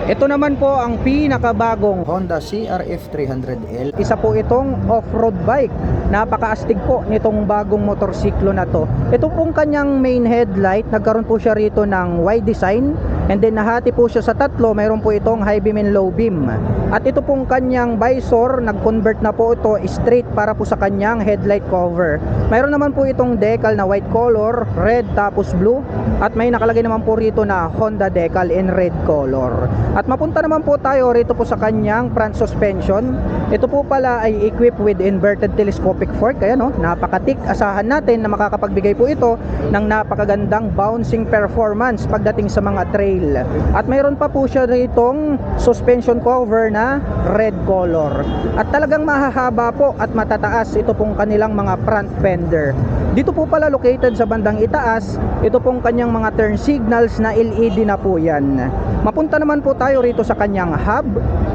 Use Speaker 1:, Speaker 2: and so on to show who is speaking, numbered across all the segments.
Speaker 1: Ito naman po ang pinakabagong
Speaker 2: Honda CRF 300L.
Speaker 1: isa po itong off-road bike. Napakaastig po nitong bagong motorsiklo na to. Ito pong kanyang main headlight, nagkaroon po siya rito ng Y design, and then nahati po siya sa tatlo. Mayroon po itong high beam and low beam. At ito pong kanyang visor, nag-convert na po ito straight para po sa kanyang headlight cover. Mayroon naman po itong decal na white color, red tapos blue, at may nakalagay naman po rito na Honda decal in red color. At mapunta naman po tayo rito po sa kanyang front suspension. Ito po pala ay equipped with inverted telescopic fork. Kaya no, napakatik. Asahan natin na makakapagbigay po ito ng napakagandang bouncing performance pagdating sa mga trail. At mayroon pa po siya ritong suspension cover na red color. At talagang mahahaba po at matataas ito pong kanilang mga front fender. Dito po pala located sa bandang itaas, ito pong kanyang mga turn signals na LED na po yan. Mapunta naman po tayo rito sa kanyang hub.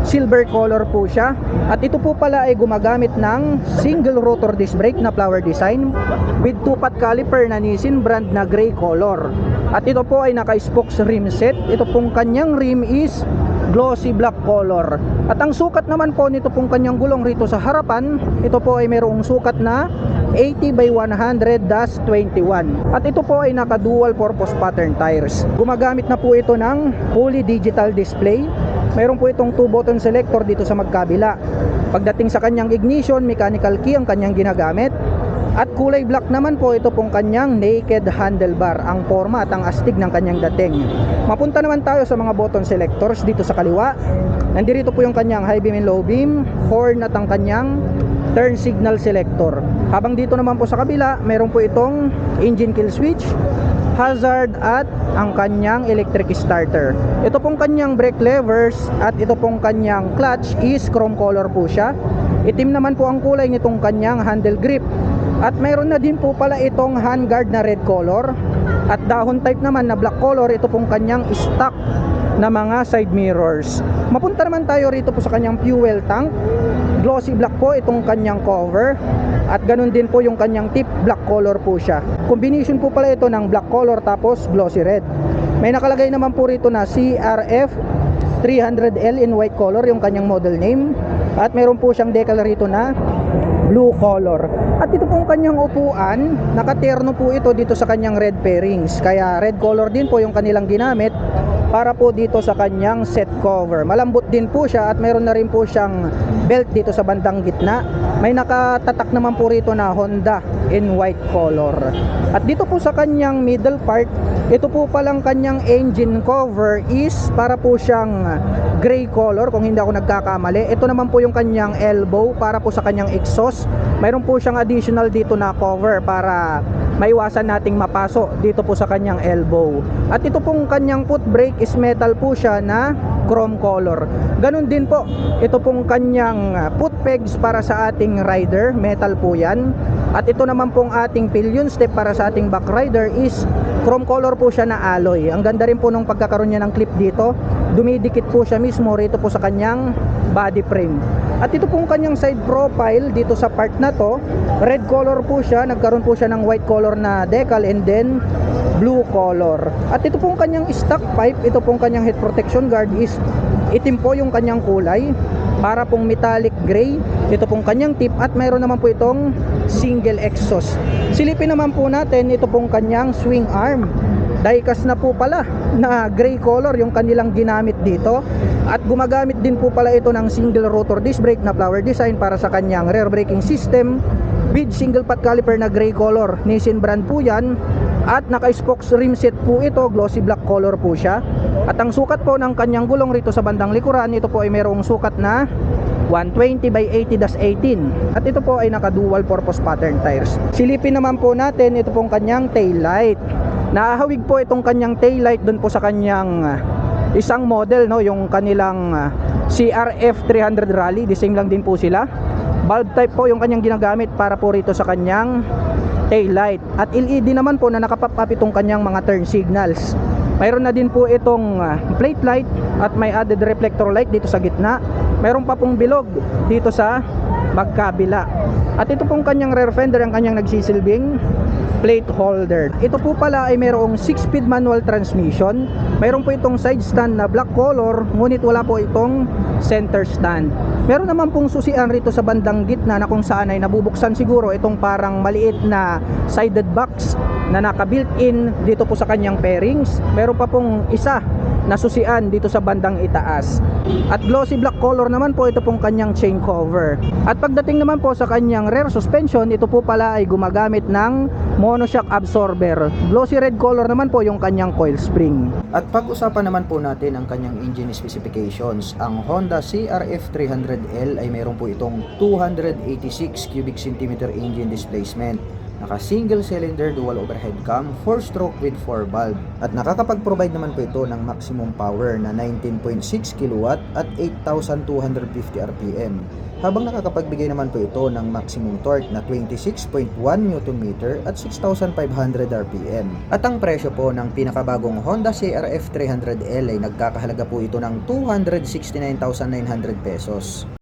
Speaker 1: Silver color po siya. At ito po pala ay gumagamit ng single rotor disc brake na flower design with 2-pot caliper na Nissin brand na gray color. At ito po ay naka-spokes rim set. Ito pong kanyang rim is glossy black color. At ang sukat naman po nito pong kanyang gulong rito sa harapan, ito po ay mayroong sukat na 80 by 100-21. At ito po ay naka dual purpose pattern tires. Gumagamit na po ito ng fully digital display. Mayroon po itong 2 button selector dito sa magkabila. Pagdating sa kanyang ignition, mechanical key ang kanyang ginagamit. At kulay black naman po ito pong kanyang naked handlebar, ang forma at ang astig ng kanyang dating. Mapunta naman tayo sa mga button selectors dito sa kaliwa. Nandito po yung kanyang high beam and low beam, horn at ang kanyang turn signal selector. Habang dito naman po sa kabila, meron po itong engine kill switch, hazard at ang kanyang electric starter. Ito pong kanyang brake levers at ito pong kanyang clutch is chrome color po siya. Itim naman po ang kulay nitong kanyang handle grip. At mayroon na din po pala itong handguard na red color. At dahon type naman na black color, ito pong kanyang stock na mga side mirrors. Mapunta naman tayo rito po sa kanyang fuel tank. Glossy black po itong kanyang cover. At ganun din po yung kanyang tip, black color po siya. Combination po pala ito ng black color tapos glossy red. May nakalagay naman po rito na CRF 300L in white color yung kanyang model name. At meron po siyang decal rito na blue color. At ito pong kanyang upuan, nakaterno po ito dito sa kanyang red pairings. Kaya red color din po yung kanilang ginamit para po dito sa kanyang set cover. Malambot din po siya at mayroon na rin po siyang belt dito sa bandang gitna. May nakatatak naman po rito na Honda in white color. At dito po sa kanyang middle part, ito po palang kanyang engine cover is para po siyang gray color kung hindi ako nagkakamali. Ito naman po yung kanyang elbow para po sa kanyang exhaust. Mayroon po siyang additional dito na cover para maiwasan nating mapaso dito po sa kanyang elbow. At ito pong kanyang foot brake is metal po siya na chrome color. Ganun din po, ito pong kanyang foot pegs para sa ating rider, metal po yan. At ito naman pong ating pillion step para sa ating back rider is chrome color po siya na alloy. Ang ganda rin po nung pagkakaroon niya ng clip dito. Dumidikit po siya mismo rito po sa kanyang body frame. At ito pong kanyang side profile dito sa part na to, red color po siya. Nagkaroon po siya ng white color na decal and then blue color. At ito pong kanyang stock pipe, ito pong kanyang head protection guard is itim po yung kanyang kulay, para pong metallic gray. Ito pong kanyang tip at mayroon naman po itong single exhaust. Silipin naman po natin ito pong kanyang swing arm. Diecast na po pala na gray color yung kanilang ginamit dito. At gumagamit din po pala ito ng single rotor disc brake na flower design para sa kanyang rear braking system with single pot caliper na gray color. Nissin brand po yan. At naka-spokes rim set po ito, glossy black color po siya. At ang sukat po ng kanyang gulong rito sa bandang likuran, ito po ay mayroong sukat na 120 by 80-18. At ito po ay naka dual purpose pattern tires. Silipin naman po natin ito pong kanyang tail light. Nakahawig po itong kanyang tail light doon po sa kanyang isang model, no, yung kanilang CRF 300 Rally. The same lang din po sila. Bulb type po yung kanyang ginagamit para po rito sa kanyang tail light. At LED naman po na nakapop up itong kanyang mga turn signals. Mayroon na din po itong plate light at may added reflector light dito sa gitna. Mayroon pa pong bilog dito sa magkabila. At ito pong kanyang rear fender ang kanyang nagsisilbing plate holder. Ito po pala ay mayroong 6-speed manual transmission. Mayroon po itong side stand na black color, ngunit wala po itong center stand. Meron naman pong susian rito sa bandang gitna na kung saan ay nabubuksan siguro itong parang maliit na sided box na naka-built in dito po sa kanyang pairings. Meron pa pong isa na susian dito sa bandang itaas. At glossy black color naman po ito pong kanyang chain cover. At pagdating naman po sa kanyang rear suspension, ito po pala ay gumagamit ng monoshock absorber. Glossy red color naman po yung kanyang coil spring.
Speaker 2: At pag-usapan naman po natin ang kanyang engine specifications. Ang Honda CRF 300L ay mayroon po itong 286 cubic centimeter engine displacement. Naka single cylinder dual overhead cam, 4-stroke with 4 valve. At nakakapag-provide naman po ito ng maximum power na 19.6 kW at 8,250 RPM. Habang nakakapagbigay naman po ito ng maximum torque na 26.1 Nm at 6,500 RPM. At ang presyo po ng pinakabagong Honda CRF 300L ay nagkakahalaga po ito ng 269,900 pesos.